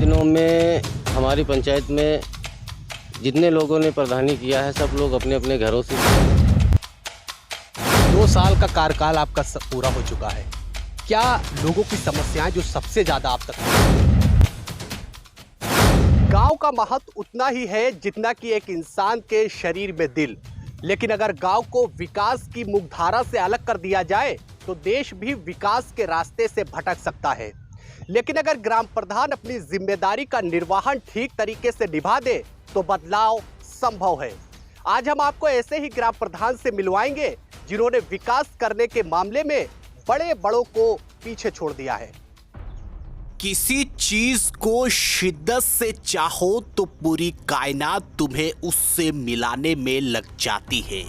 दिनों में हमारी पंचायत में जितने लोगों ने प्रधानी किया है सब लोग अपने अपने घरों से 2 साल का कार्यकाल आपका पूरा हो चुका है। क्या लोगों की समस्याएं जो सबसे ज्यादा आप तक, गांव का महत्व उतना ही है जितना कि एक इंसान के शरीर में दिल। लेकिन अगर गांव को विकास की मुख्यधारा से अलग कर दिया जाए तो देश भी विकास के रास्ते से भटक सकता है। लेकिन अगर ग्राम प्रधान अपनी जिम्मेदारी का निर्वहन ठीक तरीके से निभा दे तो बदलाव संभव है। आज हम आपको ऐसे ही ग्राम प्रधान से मिलवाएंगे जिन्होंने विकास करने के मामले में बड़े बड़ों को पीछे छोड़ दिया है। किसी चीज को शिद्दत से चाहो तो पूरी कायनात तुम्हें उससे मिलाने में लग जाती है।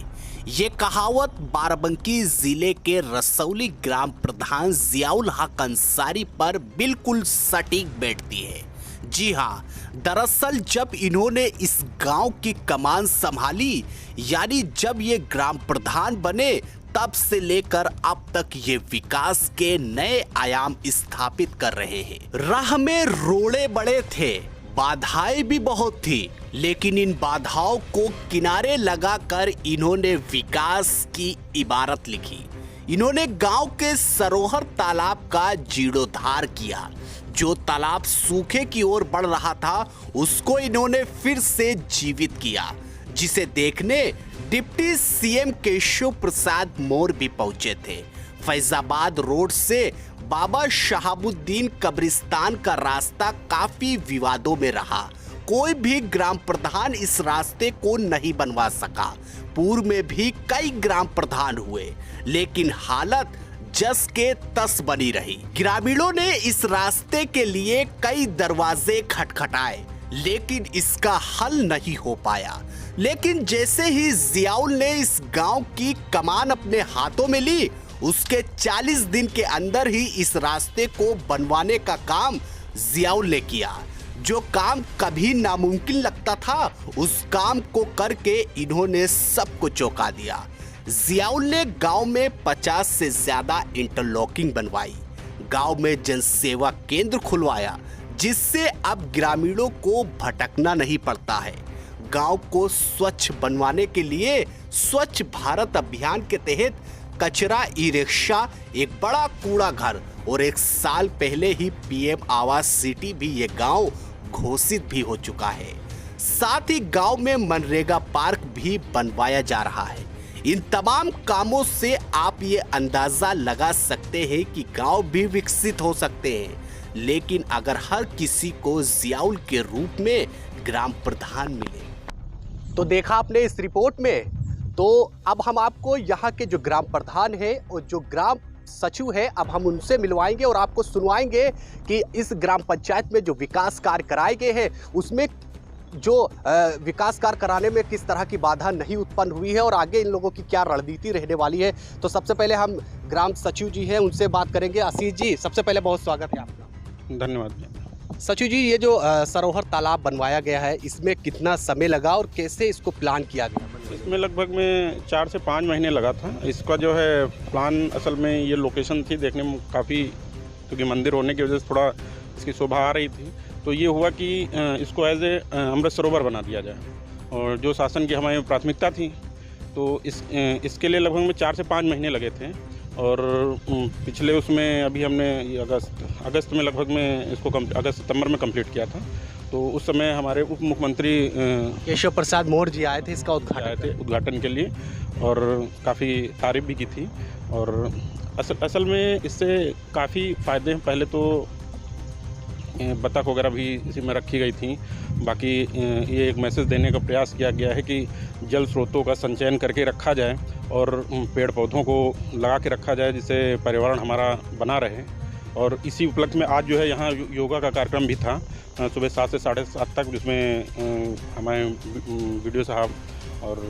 ये कहावत बाराबंकी जिले के रसौली ग्राम प्रधान जियाउल हक अंसारी पर बिल्कुल सटीक बैठती है। जी हाँ, दरअसल जब इन्होंने इस गांव की कमान संभाली, यानी जब ये ग्राम प्रधान बने, तब से लेकर अब तक ये विकास के नए आयाम स्थापित कर रहे हैं। राह में रोड़े बड़े थे, बाधाएं भी बहुत थी, लेकिन इन बाधाओं को किनारे लगाकर इन्होंने विकास की इबारत लिखी। इन्होंने गांव के सरोवर तालाब का जीर्णोद्धार किया। जो तालाब सूखे की ओर बढ़ रहा था उसको इन्होंने फिर से जीवित किया, जिसे देखने डिप्टी सीएम केशव प्रसाद मौर्य भी पहुंचे थे। फैजाबाद रोड से बाबा शहाबुद्दीन कब्रिस्तान का रास्ता काफी विवादों में रहा। कोई भी ग्राम प्रधान इस रास्ते को नहीं बनवा सका। पूर्व में भी कई ग्राम प्रधान हुए, लेकिन हालत जस के तस बनी रही। ग्रामीणों ने इस रास्ते के लिए कई दरवाजे खटखटाए, लेकिन इसका हल नहीं हो पाया। लेकिन जैसे ही जियाउल ने इस गांव की कमान अपने हाथों में ली, उसके 40 दिन के अंदर ही इस रास्ते को बनवाने का काम जियाउल ने किया। जो काम कभी नामुमकिन लगता था, उस काम को करके इन्होंने सबको चौंका दिया। जियाउल ने गांव में 50 से ज्यादा इंटरलॉकिंग बनवाई, गांव में जनसेवा केंद्र खुलवाया, जिससे अब ग्रामीणों को भटकना नहीं पड़ता है। गांव को स्वच्छ बनवाने के लिए स्वच्छ भारत अभियान के तहत कचरा ई रिक्शा, एक बड़ा कूड़ा घर और 1 साल पहले ही पीएम आवास सिटी भी ये गांव घोषित भी हो चुका है। साथ ही गांव में मनरेगा पार्क भी बनवाया जा रहा है। इन तमाम कामों से आप ये अंदाजा लगा सकते हैं कि गांव भी विकसित हो सकते हैं, लेकिन अगर हर किसी को जियाउल के रूप में ग्राम प्रधान मिले। तो देखा आपने इस रिपोर्ट में, तो अब हम आपको यहाँ के जो ग्राम प्रधान है और जो ग्राम सचिव है, अब हम उनसे मिलवाएंगे और आपको सुनवाएंगे कि इस ग्राम पंचायत में जो विकास कार्य कराए गए हैं उसमें जो विकास कार्य कराने में किस तरह की बाधा नहीं उत्पन्न हुई है और आगे इन लोगों की क्या रणनीति रहने वाली है। तो सबसे पहले हम ग्राम सचिव जी हैं, उनसे बात करेंगे। आशीष जी, सबसे पहले बहुत स्वागत है आपका। धन्यवाद। सचिव जी, ये जो सरोवर तालाब बनवाया गया है, इसमें कितना समय लगा और कैसे इसको प्लान किया गया? इसमें लगभग में 4 से 5 महीने लगा था। इसका जो है प्लान, असल में ये लोकेशन थी देखने में काफ़ी, क्योंकि मंदिर होने की वजह से थोड़ा इसकी शोभा आ रही थी, तो ये हुआ कि इसको एज ए अमृत सरोवर बना दिया जाए, और जो शासन की हमारी प्राथमिकता थी, तो इसके लिए लगभग में 4 से 5 महीने लगे थे। और पिछले उसमें अभी हमने अगस्त में लगभग में इसको अगस्त सितंबर में कंप्लीट किया था। तो उस समय हमारे उप मुख्यमंत्री केशव प्रसाद मौर्य जी आए थे इसका उद्घाटन के लिए, और काफ़ी तारीफ भी की थी। और असल में इससे काफ़ी फ़ायदे हैं। पहले तो बतख वगैरह भी इसी में रखी गई थी। बाकी ये एक मैसेज देने का प्रयास किया गया है कि जल स्रोतों का संचयन करके रखा जाए और पेड़ पौधों को लगा के रखा जाए, जिससे पर्यावरण हमारा बना रहे। और इसी उपलक्ष्य में आज जो है यहाँ योगा का कार्यक्रम भी था सुबह 7 से 7:30 तक, जिसमें हमारे वीडियो साहब और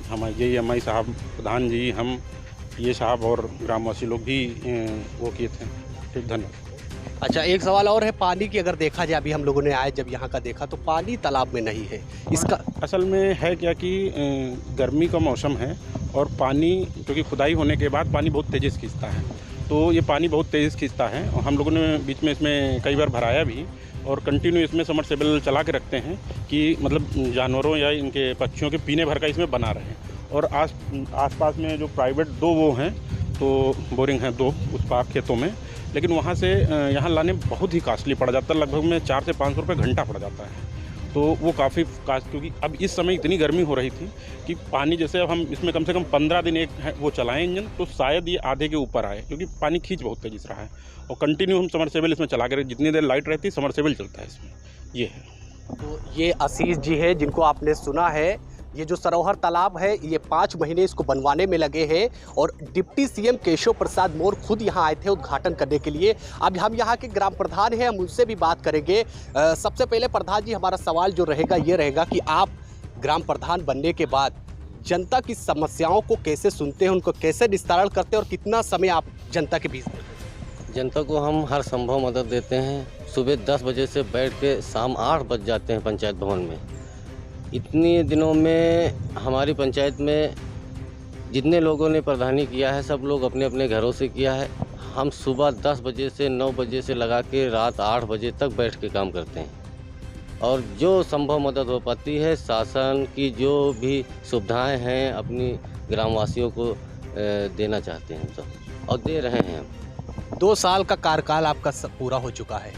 हमारे एएमआई साहब, प्रधान जी, हम ये साहब और ग्रामवासी लोग भी वो किए थे। ठीक, धन्यवाद। अच्छा, एक सवाल और है, पानी की अगर देखा जाए, अभी हम लोगों ने आए जब यहाँ का देखा तो पानी तालाब में नहीं है। इसका असल में है क्या कि गर्मी का मौसम है और पानी, क्योंकि खुदाई होने के बाद पानी बहुत तेज़ी से खींचता है, तो ये पानी बहुत तेज़ खींचता है और हम लोगों ने बीच में इसमें कई बार भराया भी और कंटिन्यू इसमें समरसेबल चला के रखते हैं कि मतलब जानवरों या इनके पक्षियों के पीने भर का इसमें बना रहे। और आसपास में जो प्राइवेट 2 वो हैं तो बोरिंग हैं 2 उस पार खेतों में, लेकिन वहाँ से यहाँ लाने बहुत ही कास्टली पड़ जाता है, लगभग में 400 से 500 रुपये घंटा पड़ जाता है। तो वो काफ़ी क्योंकि अब इस समय इतनी गर्मी हो रही थी कि पानी जैसे अब हम इसमें कम से कम 15 दिन एक वो चलाएं इंजन तो शायद ये आधे के ऊपर आए, क्योंकि पानी खींच बहुत तेजी से रहा है। और कंटिन्यू हम समरसेबल इसमें चला कर जितनी देर लाइट रहती है समरसेबल चलता है इसमें। ये है तो ये आशीष जी है जिनको आपने सुना है। ये जो सरोवर तालाब है ये 5 महीने इसको बनवाने में लगे हैं और डिप्टी सीएम केशव प्रसाद मौर्य खुद यहाँ आए थे उद्घाटन करने के लिए। अब हम यहाँ के ग्राम प्रधान हैं, हम उनसे भी बात करेंगे। सबसे पहले प्रधान जी, हमारा सवाल जो रहेगा ये रहेगा कि आप ग्राम प्रधान बनने के बाद जनता की समस्याओं को कैसे सुनते हैं, उनको कैसे निस्तारण करते हैं और कितना समय आप जनता के बीच देते हैं? जनता को हम हर संभव मदद देते हैं। सुबह 10 बजे से बैठ के शाम 8 बज जाते हैं पंचायत भवन में। इतने दिनों में हमारी पंचायत में जितने लोगों ने प्रधानी किया है सब लोग अपने अपने घरों से किया है। हम सुबह 10 बजे से 9 बजे से लगा के रात 8 बजे तक बैठ के काम करते हैं और जो संभव मदद हो पाती है शासन की जो भी सुविधाएं हैं अपनी ग्रामवासियों को देना चाहते हैं सब और दे रहे हैं। 2 साल का कार्यकाल आपका पूरा हो चुका है,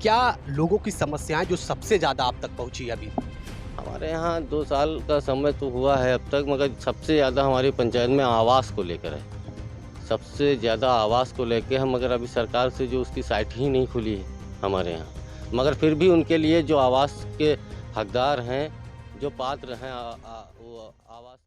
क्या लोगों की समस्याएं जो सबसे ज़्यादा आप तक पहुंची अभी? हमारे यहाँ 2 साल का समय तो हुआ है अब तक, मगर सबसे ज़्यादा हमारी पंचायत में आवास को लेकर है। सबसे ज़्यादा आवास को लेकर हम, मगर अभी सरकार से जो उसकी साइट ही नहीं खुली है हमारे यहाँ, मगर फिर भी उनके लिए जो आवास के हकदार हैं, जो पात्र हैं वो आवास